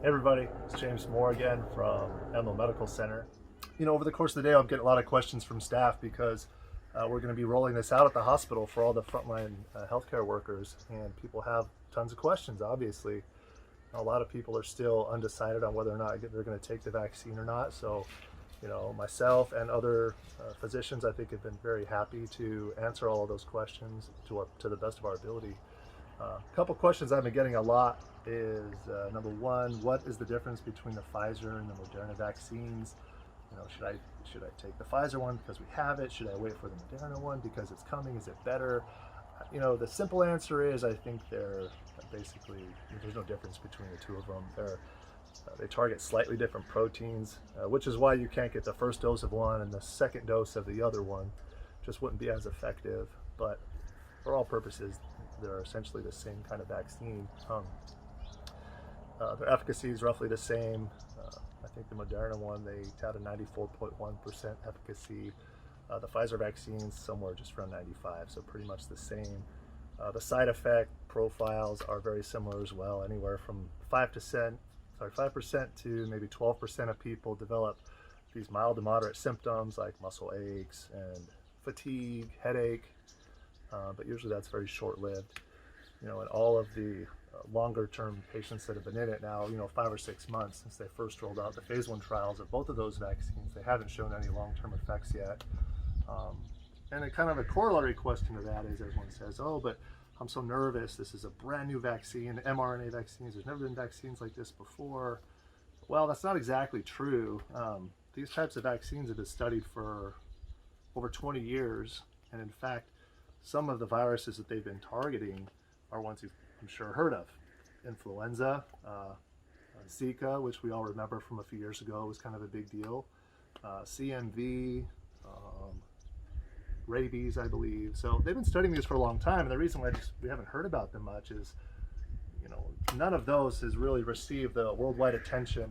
Hey everybody, it's James Moore again from Enloe Medical Center. Over the course of the day, I'm getting a lot of questions from staff because we're going to be rolling this out at the hospital for all the frontline healthcare workers, and people have tons of questions. Obviously, a lot of people are still undecided on whether or not they're going to take the vaccine or not. So, myself and other physicians, I think, have been very happy to answer all of those questions to the best of our ability. A couple questions I've been getting a lot is number one, what is the difference between the Pfizer and the Moderna vaccines? Should I take the Pfizer one because we have it? Should I wait for the Moderna one because it's coming? Is it better? The simple answer is I think they're basically, there's no difference between the two of them. They target slightly different proteins, which is why you can't get the first dose of one and the second dose of the other one. Just wouldn't be as effective, but for all purposes, they're essentially the same kind of vaccine. Their efficacy is roughly the same. I think the Moderna one, they touted 94.1% efficacy. The Pfizer vaccine's somewhere just around 95, so pretty much the same. The side effect profiles are very similar as well. Anywhere from 5% to maybe 12% of people develop these mild to moderate symptoms like muscle aches and fatigue, headache, but usually that's very short-lived. And all of the longer-term patients that have been in it now, 5 or 6 months since they first rolled out the phase 1 trials of both of those vaccines, they haven't shown any long-term effects yet. And a kind of a corollary question to that is everyone says, oh, but I'm so nervous. This is a brand new vaccine, mRNA vaccines. There's never been vaccines like this before. Well, that's not exactly true. These types of vaccines have been studied for over 20 years. And in fact, some of the viruses that they've been targeting are ones you've, I'm sure, heard of. Influenza, Zika, which we all remember from a few years ago, was kind of a big deal. CMV, rabies, I believe. So they've been studying these for a long time, and the reason why we haven't heard about them much is, none of those has really received the worldwide attention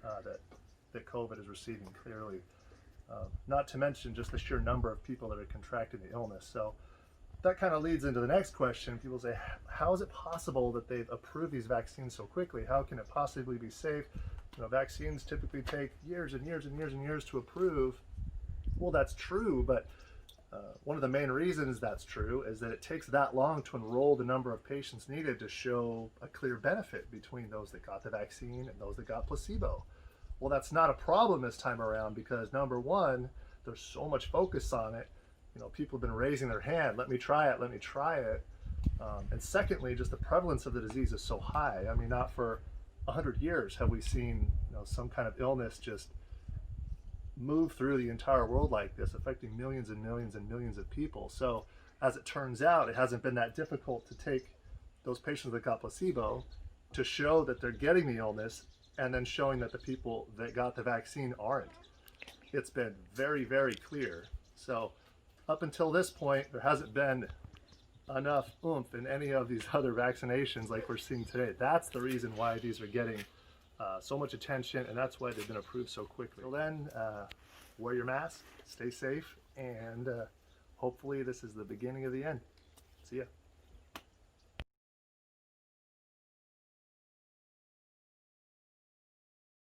that COVID is receiving, clearly. Not to mention just the sheer number of people that are contracting the illness. So that kind of leads into the next question. People say, how is it possible that they've approved these vaccines so quickly? How can it possibly be safe? Vaccines typically take years and years and years and years to approve. Well, that's true, but one of the main reasons that's true is that it takes that long to enroll the number of patients needed to show a clear benefit between those that got the vaccine and those that got placebo. Well, that's not a problem this time around because, number one, there's so much focus on it. People have been raising their hand, let me try it, let me try it. And secondly, just the prevalence of the disease is so high. I mean, not for 100 years have we seen some kind of illness just move through the entire world like this, affecting millions and millions and millions of people. So as it turns out, it hasn't been that difficult to take those patients that got placebo to show that they're getting the illness and then showing that the people that got the vaccine aren't. It's been very, very clear. So up until this point, there hasn't been enough oomph in any of these other vaccinations like we're seeing today. That's the reason why these are getting so much attention, and that's why they've been approved so quickly. Till then, wear your mask, stay safe, and hopefully this is the beginning of the end. See ya.